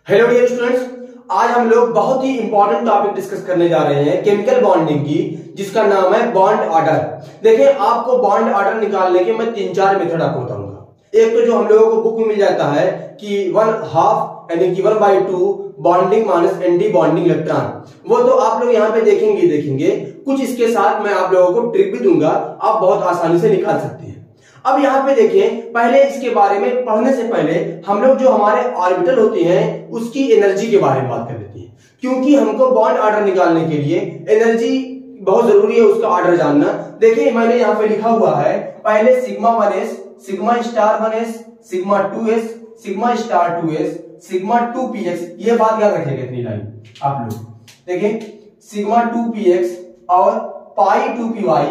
Hello dear students, आज हम लोग बहुत ही इंपॉर्टेंट टॉपिक डिस्कस करने जा रहे हैं केमिकल बॉन्डिंग की, जिसका नाम है बॉन्ड ऑर्डर। देखिए, आपको बॉन्ड ऑर्डर निकालने के मैं 3-4 मेथड आपको बताऊंगा। एक तो जो हम लोगों को बुक में मिल जाता है कि 1/2 यानी कि 1/2 bonding minus anti bonding electron, वो तो आप लोग यहाँ पे देखेंगे। कुछ इसके साथ मैं आप लोगों को ट्रिक भी दूंगा, आप बहुत आसानी से निकाल सकते हैं। अब यहाँ पे देखें, पहले इसके बारे में पढ़ने से पहले हम लोग जो हमारे ऑर्बिटल होते हैं उसकी एनर्जी के बारे में बात कर लेते हैं, क्योंकि हमको बॉन्ड ऑर्डर निकालने के लिए एनर्जी बहुत जरूरी है, उसका ऑर्डर जानना। देखिए, मैंने यहाँ पे लिखा हुआ है पहले sigma 1s, sigma star 1s, sigma 2s, sigma star 2s, sigma 2px। ये बात याद रखेगा इतनी लाइन आप लोग। देखिए, सिग्मा 2px और पाई 2py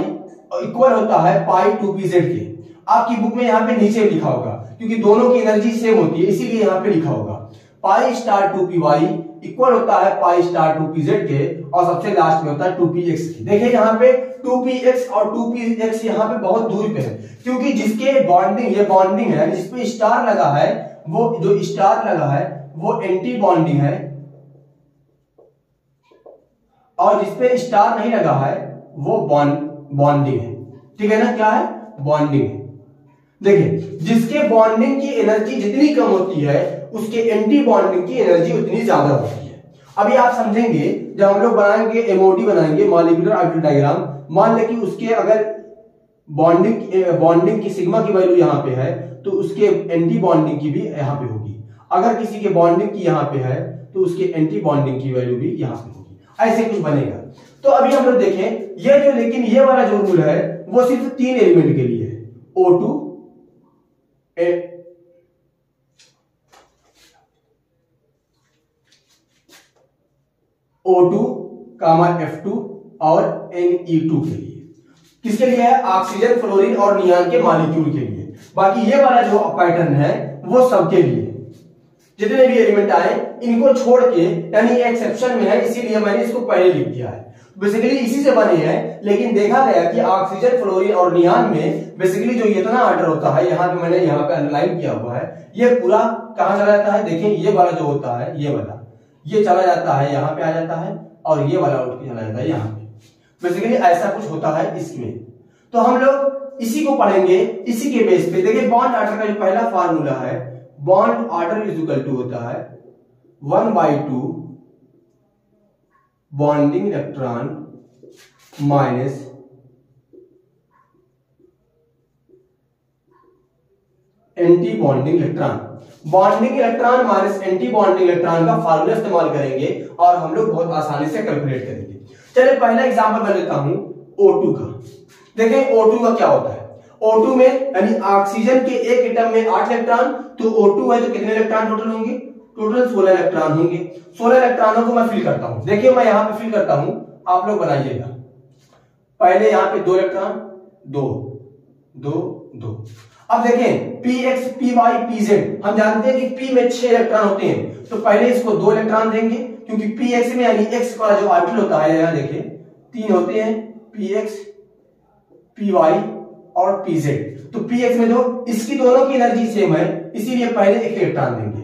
इक्वल होता है पाई 2pz के। आपकी बुक में यहाँ पे नीचे लिखा होगा, क्योंकि दोनों की एनर्जी सेम होती है, इसीलिए यहाँ पे लिखा होगा पाई स्टार 2py इक्वल होता है पाई स्टार 2pz के, और सबसे लास्ट में होता है 2px की। देखिए, यहाँ पे 2px और 2px यहाँ पे बहुत दूर पे है, क्योंकि जिसके बॉन्डिंग, ये बॉन्डिंग है जिसपे स्टार लगा है, वो जो स्टार लगा है वो एंटी बॉन्डिंग है, और जिसपे स्टार नहीं लगा है वो बॉन्डिंग है। ठीक है ना, क्या है? बॉन्डिंग है। देखिए, जिसके बॉन्डिंग की एनर्जी जितनी कम होती है उसके एंटी बॉन्डिंग की एनर्जी उतनी ज्यादा होती है। अभी आप समझेंगे जब हम लोग बनाएंगे एमओडी, बनाएंगे मॉलिक्यूलर ऑर्बिटल डायग्राम। मान लें कि उसके अगर बॉन्डिंग की सिग्मा की वैल्यू यहाँ पे है तो उसके एंटी बॉन्डिंग की भी यहाँ पे होगी। अगर किसी के बॉन्डिंग की यहाँ पे है तो उसके एंटी बॉन्डिंग की वैल्यू भी यहाँ पे होगी। ऐसे कुछ बनेगा। तो अभी हम लोग देखें ये जो, लेकिन ये वाला जो रूल है वो सिर्फ 3 एलिमेंट के लिए है, O2 O2, F2 और Ne2 के लिए। किसके लिए है? ऑक्सीजन, फ्लोरीन और नियान के मॉलिक्यूल के लिए। बाकी ये वाला जो पैटर्न है वो सबके लिए। जितने भी एलिमेंट आए इनको छोड़ के, यानी एक्सेप्शन में है, इसीलिए मैंने इसको पहले लिख दिया है। बेसिकली इसी से बने हैं, लेकिन देखा गया कि ऑक्सीजन, फ्लोरीन और नियान में बेसिकली जो इतना ऑर्डर होता है, यहाँ पे मैंने यहाँ पे अंडरलाइन किया हुआ है, ये पूरा कहाँ चला जाता है? देखिए, ये वाला जो होता है, ये वाला ये चला जाता है, यहाँ पे आ जाता है, और ये वाला उठ के चला जाता है यहाँ पे। बेसिकली ऐसा कुछ होता है इसमें। तो हम लोग इसी को पढ़ेंगे, इसी के बेस पे। देखिए, बॉन्ड ऑर्डर का जो पहला फार्मूला है, bond order is equal to होता है 1/2 bonding electron minus anti bonding electron. Bonding electron minus anti bonding electron का फार्मूला इस्तेमाल करेंगे और हम लोग बहुत आसानी से कैलकुलेट करेंगे। चलिए, पहला एग्जांपल मैं लेता हूं O2 का। देखें, O2 का क्या होता है? O2 में यानी ऑक्सीजन के एक एटम में 8 इलेक्ट्रॉन, तो O2 है तो कितने इलेक्ट्रॉन टोटल होंगे? टोटल 16 इलेक्ट्रॉन होंगे। 16 इलेक्ट्रॉनों को मैं फिल करता हूं। देखिए, मैं यहां पे फिल करता हूं, आप लोग बनाइएगा। पहले यहां पे 2 इलेक्ट्रॉन, 2 2 2। अब देखें, px, py, pz, हम जानते हैं कि p में 6 इलेक्ट्रॉन होते हैं, तो पहले इसको 2 इलेक्ट्रॉन देंगे, क्योंकि px में यानी x का जो ऑर्बिटल होता है, यहां देखें 3 होते हैं, px, py और pz। तो px में जो, इसकी दोनों की एनर्जी सेम है, इसीलिए पहले 1 इलेक्ट्रॉन देंगे।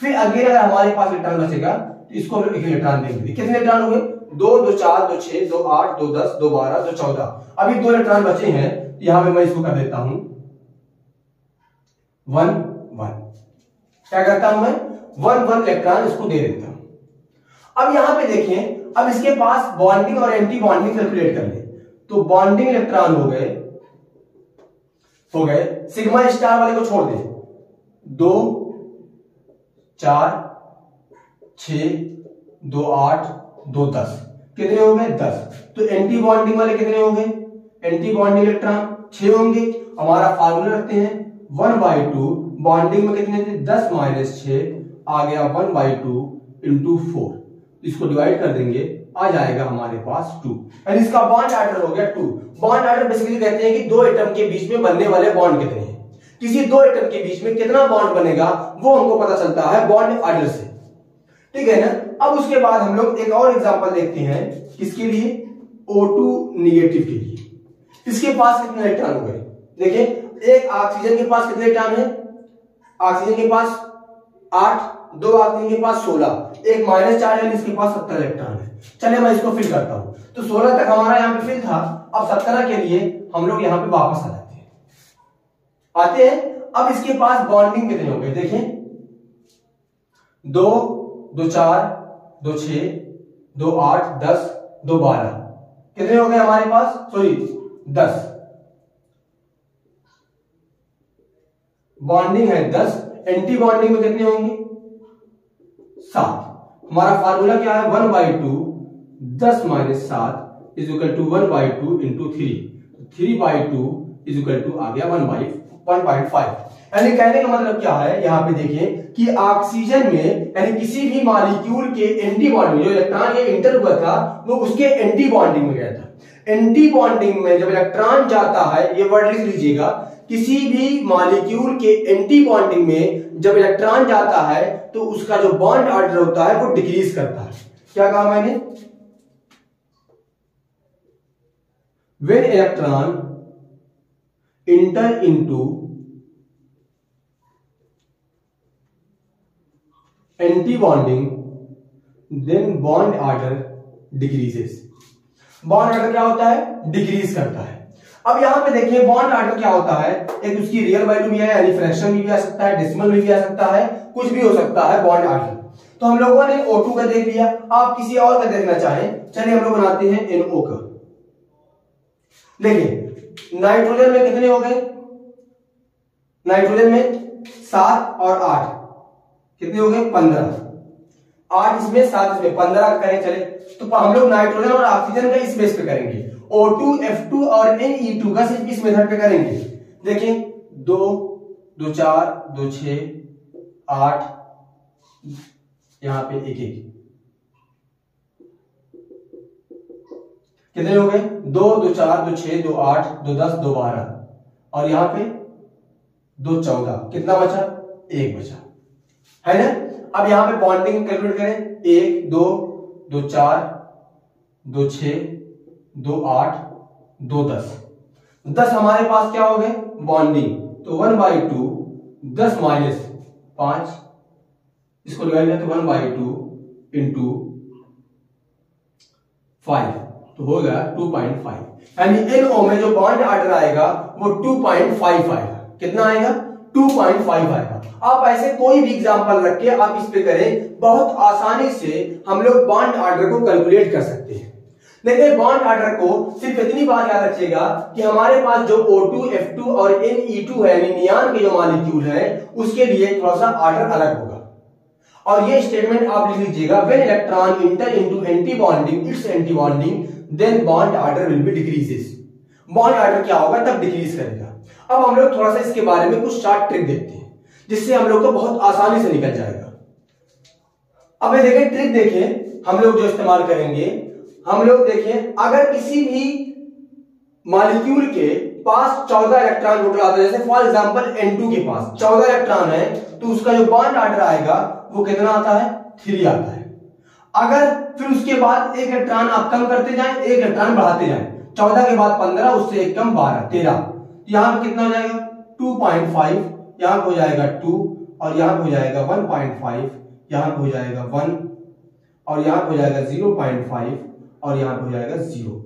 फिर अगेन अगर हमारे पास इलेक्ट्रॉन बचेगा तो इसको हम 1 इलेक्ट्रॉन देंगे। कितने इलेक्ट्रॉन हुए? 2 2 4 2 6 2 8 2 10 2 12 2 14। अभी 2 इलेक्ट्रॉन बचे हैं, यहां पे मैं इसको कर देता हूं 1 1। क्या करता हूं मैं? 1 1 इलेक्ट्रॉन इसको दे देता हूं। अब यहां पे देखें, अब इसके पास बॉन्डिंग और एंटी बॉन्डिंग कैलकुलेट कर ले, तो बॉन्डिंग इलेक्ट्रॉन हो गए सिग्मा स्टार वाले को छोड़ दे, 2 4 6 2 8 2 10। कितने हो गए? 10। तो एंटी बॉन्डिंग वाले कितने हो गए? एंटी बॉन्डिंग इलेक्ट्रॉन 6 होंगे। हमारा फार्मूला रखते हैं 1/2 बॉन्डिंग में कितने थे? 10 - 6 आ गया 1/2 × 4। इसको डिवाइड कर देंगे, आ जाएगा हमारे पास 2, यानी इसका बॉन्ड ऑर्डर हो गया 2। बॉन्ड ऑर्डर बेसिकली कहते हैं कि 2 एटम के बीच में बनने वाले बॉन्ड कितने हैं। किसी 2 एटम के बीच में कितना बॉन्ड बनेगा वो हमको पता चलता है बॉन्ड ऑर्डर से। ठीक है ना। अब उसके बाद हम लोग एक और एग्जांपल देखते हैं, किसके लिए? O2 निगेटिव के लिए। इसके पास कितने इलेक्ट्रॉन हो गए? देखिए, एक ऑक्सीजन के पास कितने इलेक्ट्रॉन है? ऑक्सीजन के पास 8, 2 ऑक्सीजन के पास 16, एक माइनस चार्ज है, इसके पास 17 इलेक्ट्रॉन है। चलिए मैं इसको फिल करता हूं। तो 16 तक हमारा यहाँ पे फिल था, अब 17 के लिए हम लोग यहाँ पे वापस आ जाते हैं। अब इसके पास बॉन्डिंग कितने हो गए देखें, 2 2 4 2 6 2 8 10 2 12, कितने हो गए हमारे पास, सॉरी 10 बॉन्डिंग है 10, एंटी बॉन्डिंग में कितने होंगे 7। हमारा फार्मूला क्या है, 1/2 10 - 7 is equal to 1/2 into 3, 3/2 is equal to आ गया 1/5। यानी कहने का मतलब क्या है, यहां पे देखिए कि ऑक्सीजन में यानी किसी भी मॉलिक्यूल के एंटी बॉन्डिंग, जो इलेक्ट्रॉन ये इंटर हुआ था वो उसके एंटी बॉन्डिंग में गया था। एंटी बॉन्डिंग में जब इलेक्ट्रॉन जाता है, ये वर्ड लिख लीजिएगा, किसी भी मॉलिक्यूल के एंटी बॉन्डिंग में जब इलेक्ट्रॉन जाता है तो उसका जो बॉन्ड ऑर्डर होता है वो डिक्रीज करता है। क्या कहा मैंने, when electron enter into anti-bonding then bond order decreases। Bond order क्या होता है, डिक्रीज करता है। अब यहां पे देखिए बॉन्ड ऑर्डर क्या होता है, एक उसकी रियल वैल्यू भी है, यानी फ्रैक्शन भी आ सकता है, डेसिमल भी आ सकता है, कुछ भी हो सकता है बॉन्ड ऑर्डर। तो हम लोगों ने O2 का देख लिया, आप किसी और का देखना चाहें, चलिए हम लोग बनाते हैं NO का। देखिए नाइट्रोजन में कितने हो गए, नाइट्रोजन में 7 और 8 कितने हो गए 15, 8 इसमें 7 इसमें 15 करें। चले तो हम लोग नाइट्रोजन और ऑक्सीजन का इस बेस पे करेंगे, O2 F2 और Ne2 का सिर्फ इस मेथड पे करेंगे। देखिए 2 2 4 2 6 8, यहां पे 1 1 कितने हो गए, 2 2 4 2 6 2 8 2 10 2 12, और यहां पे 2 14, कितना बचा, 1 बचा, है ना। अब यहां पे बॉन्डिंग कैलकुलेट करें, 1 2 2 4 2 6 2 8 2 10, 10 हमारे पास क्या हो गए बॉन्डिंग, तो 1/2 10 - 5, इसको डिवाइड करें तो 1/2 इंटू 5 तो हो गया 2.5। यानी NO में जो बॉन्ड ऑर्डर आएगा वो 2.5 आएगा। कितना आएगा, 2.5 आएगा। आप ऐसे कोई भी एग्जांपल रख के आप इस पे करें, बहुत आसानी से हम लोग बॉन्ड ऑर्डर को कैलकुलेट कर सकते हैं। देखिए बॉन्ड ऑर्डर को सिर्फ इतनी बात याद रखिएगा कि हमारे पास जो O2 F2 और Ne2 है, नियान के जो मॉलिक्यूल है, उसके लिए थोड़ा सा ऑर्डर अलग होगा। और ये स्टेटमेंट आप लिख लीजिएगा, when electron enter into anti bonding it's anti bonding then bond order will be decreases. Bond order क्या होगा, तब डिक्रीज करेगा। अब हम लोग थोड़ा सा इसके बारे में कुछ शॉर्ट ट्रिक देखते हैं, जिससे हम लोग को बहुत आसानी से निकल जाएगा। अब ये देखिए ट्रिक देखिए हम लोग जो इस्तेमाल करेंगे, हम लोग देखें अगर किसी भी मॉलिक्यूल के पास 14 इलेक्ट्रॉन टोटल आता है, जैसे फॉर एग्जांपल N2 के पास 14 इलेक्ट्रॉन है, तो उसका जो बॉन्ड ऑर्डर आएगा वो कितना आता है, 3 आता है। अगर फिर उसके बाद एक इलेक्ट्रॉन आप कम करते जाएं, एक इलेक्ट्रॉन बढ़ाते जाएं, 14 के बाद 15, उससे एक कम 12 13, यहां पर कितना हो जाएगा 2.5, यहां पर हो जाएगा 2, और यहां पर हो जाएगा 1.5, यहां पर हो जाएगा 1, और यहां पर हो जाएगा 0.5, और यहां पर हो जाएगा 0।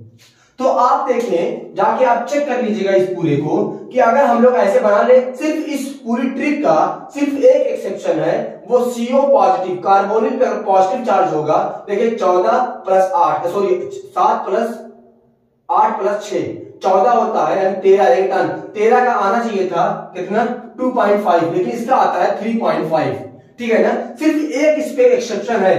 तो आप देखें, जाके आप चेक कर लीजिएगा इस पूरे को कि अगर हम लोग ऐसे बना ले, सिर्फ इस पूरी ट्रिक का सिर्फ एक एक्सेप्शन है, वो CO पॉजिटिव कार्बोनिल पर पॉजिटिव चार्ज होगा। देखिए 14 + 8 सॉरी 7 + 8 + 6 14 होता है, यानी 13 इलेक्ट्रॉन, 13 का आना चाहिए था कितना 2.5, लेकिन इसका आता है 3.5, ठीक है ना। सिर्फ एक इस पे एक्सेप्शन है,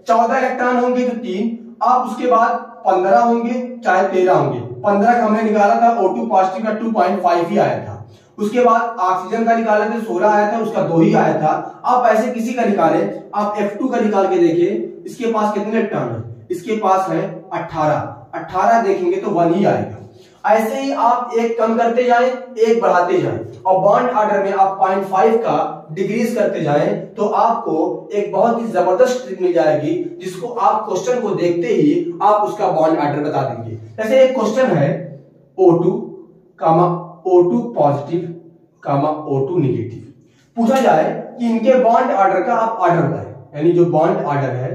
14 इलेक्ट्रॉन होंगे तो 3, आप उसके बाद 15 होंगे चाहे 13 होंगे। 15 का हमने निकाला था O2 पॉजिटिव का 2.5 ही आया था, उसके बाद ऑक्सीजन का निकाले थे 16 आया था, उसका 2 ही आया था। आप ऐसे किसी का निकालें, आप F2 का निकाल के देखिए, इसके पास कितने इलेक्ट्रॉन है, इसके पास है 18 देखेंगे तो 1 ही आएगा। ऐसे ही आप एक कम करते जाएं, एक बढ़ाते जाएं, और बॉन्ड ऑर्डर में आप 0.5 का डिक्रीज करते जाएं, तो आपको एक बहुत ही जबरदस्त ट्रिक मिल जाएगी, जिसको आप क्वेश्चन को देखते ही आप उसका बॉन्ड ऑर्डर बता देंगे। जैसे एक क्वेश्चन है O2, O2 positive, O2 negative, पूछा जाए कि इनके बॉन्ड ऑर्डर का आप ऑर्डर बताएं, यानी जो बॉन्ड ऑर्डर है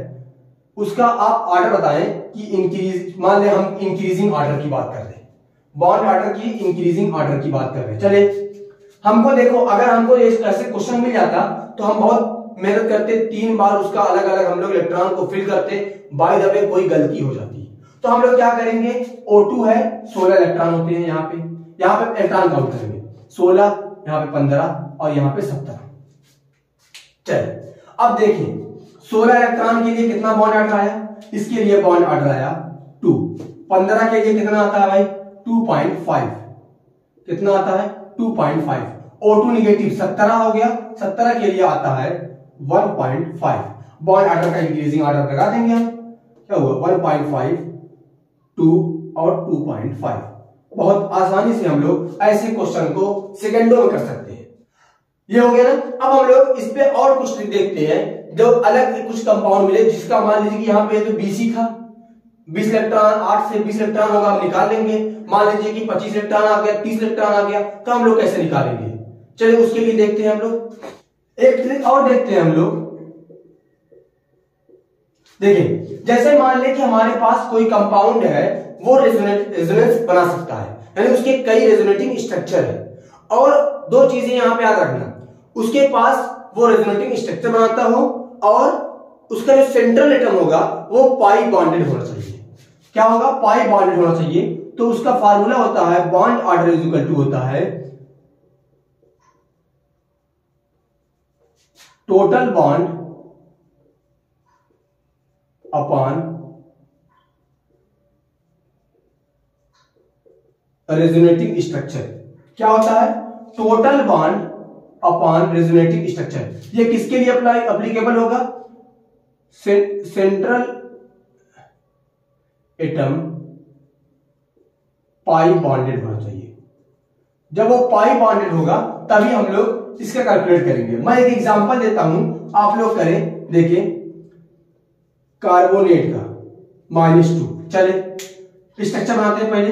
उसका आप ऑर्डर बताएं कि इंक्रीज, मान ले हम इंक्रीजिंग ऑर्डर की बात कर रहे हैं, बॉन्ड ऑर्डर की इंक्रीजिंग ऑर्डर की बात कर रहे हैं। चले हमको देखो, अगर हमको ऐसे क्वेश्चन मिल जाता तो हम बहुत मेहनत करते, 3 बार उसका अलग अलग हम लोग इलेक्ट्रॉन को फिल करते, बाय द वे कोई गलती हो जाती तो हम लोग क्या करेंगे, O2 है 16 इलेक्ट्रॉन होते हैं, यहाँ पे इलेक्ट्रॉन काउंट करेंगे 16, यहाँ पे 15 और यहाँ पे 17। चलिए अब देखिए 16 इलेक्ट्रॉन के लिए कितना बॉन्ड ऑर्डर आया, इसके लिए बॉन्ड ऑर्डर आया 2। 15 के लिए कितना आता है भाई 2.5, कितना आता है 2.5। O2 निगेटिव 17 हो गया, 17 के लिए आता है 1.5। बॉन्ड ऑर्डर का इंक्रीजिंग ऑर्डर लगा देंगे हम, क्या हुआ 1.5, 2 और 2.5। बहुत आसानी से हम लोग ऐसे क्वेश्चन को सेकंडों में कर सकते हैं। ये हो गया ना। अब हम लोग इस पे और कुछ देखते हैं, जो अलग कुछ कंपाउंड मिले जिसका मान लीजिए कि यहाँ पे तो BC था, 20 इलेक्ट्रॉन, 8 से 20 इलेक्ट्रॉन होगा, हम निकाल लेंगे। मान लीजिए कि 25 इलेक्ट्रॉन आ गया, 30 इलेक्ट्रॉन आ गया, तो हम लोग कैसे निकालेंगे, चलिए उसके लिए देखते हैं हम लोग। एक ट्रिक और देखते हैं हम लोग। देखिए जैसे मान ले कि हमारे पास कोई कंपाउंड है, वो रेजोनेंस बना सकता है, यानी उसके कई रेजोनेटिंग स्ट्रक्चर है, और 2 चीजें यहां पे याद रखना, उसके पास वो रेजोनेटिंग स्ट्रक्चर बनाता हो और उसका जो सेंट्रल एटम होगा वो पाई बॉन्डेड होना चाहिए। क्या होगा, पाई बॉन्डेड होना चाहिए। तो उसका फार्मूला होता है bond order is equal to होता है total bond upon resonating structure. क्या होता है, total bond upon resonating structure. ये किसके लिए एप्लीकेबल होगा, सेंट्रल एटम पाई बॉन्डेड होना चाहिए। जब वो पाई बॉन्डेड होगा तभी हम लोग इसका कैलकुलेट करेंगे। मैं एक एग्जांपल देता हूं, आप लोग करें, देखिए कार्बोनेट का -2। चले स्ट्रक्चर बनाते हैं पहले।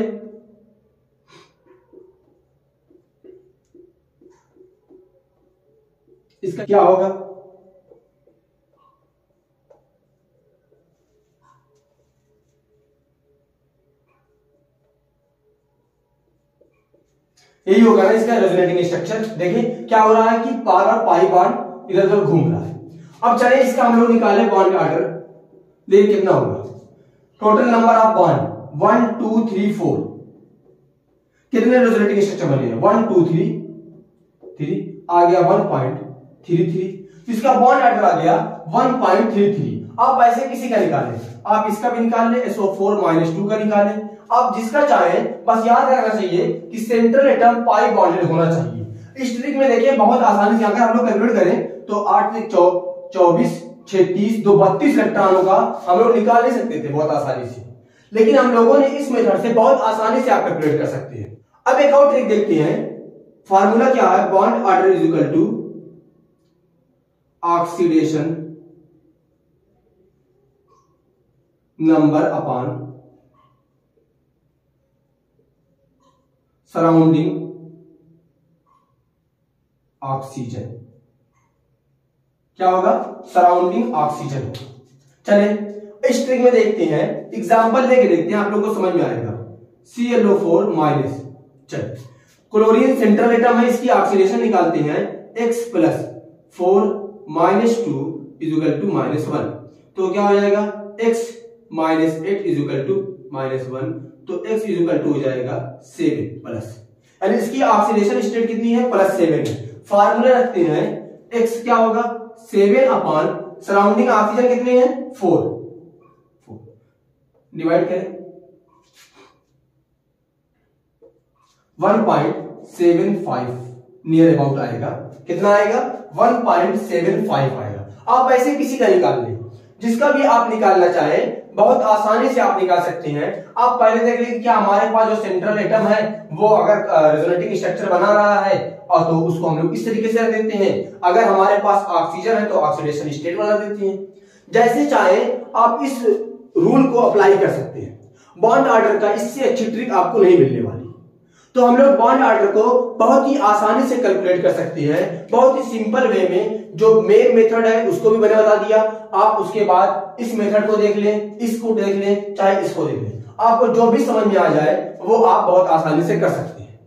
इसका क्या होगा, यही होगा ना इसका रेजोनेटिंग स्ट्रक्चर। देखिए क्या हो रहा है कि बार-बार पाई बॉन्ड इधर उधर घूम रहा है। अब चलिए इसका हम लोग निकाले बॉन्ड ऑर्डर, देखिए कितना होगा, टोटल नंबर ऑफ बॉन्ड 1 2 3 4। कितने रेजोनेटिंग स्ट्रक्चर बने हैं, 1 2 3 आ गया 1.33। इसका बॉन्ड ऑर्डर आ गया 1.33। आप ऐसे किसी का निकालें, आप इसका भी निकाल लें, SO4 -2 का निकालें। आप जिसका चाहें, बस याद रखना चाहिए कि सेंट्रल एटम पाई बॉन्डेड होना चाहिए। इस ट्रिक में देखिए बहुत आसानी से अगर हम लोग कैलकुलेट करें तो 8 से 24 6 30 2 32 इलेक्ट्रॉनों का हम लोग निकाल नहीं सकते थे बहुत आसानी से, लेकिन हम लोगों ने इस मेथड से बहुत आसानी से आप कैलकुलेट कर सकते हैं। अब एक और ट्रिक देखते हैं। फार्मूला क्या है, bond order is equal to oxidation number upon surrounding oxygen. क्या होगा, सराउंडिंग ऑक्सीजन। चले इस ट्रिक में देखते हैं, एग्जांपल लेके देखते हैं, आप लोगों को समझ में आएगा। ClO4-। चल क्लोरीन सेंट्रल एटम है, इसकी ऑक्सीडेशन निकालते हैं, X + 4 -2 = -1। तो क्या हो जाएगा, X - 8 = -1, तो X = हो जाएगा 7 प्लस, यानी इसकी ऑक्सीडेशन स्टेट कितनी है, +7 है। फार्मूला रखते हैं, X क्या होगा 7 अपॉन सराउंडिंग ऑक्सीजन कितने हैं 4 डिवाइड करें 1.75 नियर अबाउट आएगा। कितना आएगा, 1.75 आएगा। आप ऐसे किसी का निकाल लें, जिसका भी आप निकालना चाहें बहुत आसानी से आप निकाल सकते हैं। आप पहले देख लीजिए क्या हमारे पास जो सेंट्रल एटम है वो अगर रेजोनेटिंग स्ट्रक्चर बना रहा है और तो उसको हम लोग इस तरीके से रख देते हैं। अगर हमारे पास ऑक्सीजन है तो ऑक्सीडेशन स्टेट बना देते हैं। जैसे चाहे आप इस रूल को अप्लाई कर सकते हैं। बॉन्ड ऑर्डर का इससे अच्छी ट्रिक आपको नहीं मिलने वाली। तो हम लोग बॉन्ड ऑर्डर को बहुत ही आसानी से कैलकुलेट कर सकते हैं, बहुत ही सिंपल वे में। जो मेन मेथड है उसको भी मैंने बता दिया, आप उसके बाद इस मेथड को देख लें, इसको देख लें, चाहे इसको देख लें, आपको जो भी समझ में आ जाए वो आप बहुत आसानी से कर सकते हैं।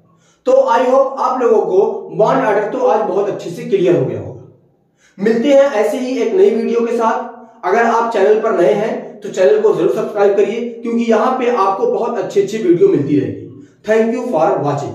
तो आई होप आप लोगों को बॉन्ड ऑर्डर तो आज बहुत अच्छे से क्लियर हो गया होगा। मिलते हैं ऐसे ही एक नई वीडियो के साथ। अगर आप चैनल पर नए हैं तो चैनल को जरूर सब्सक्राइब करिए, क्योंकि यहां पे आपको बहुत अच्छी वीडियो मिलती रहेगी। Thank you for watching.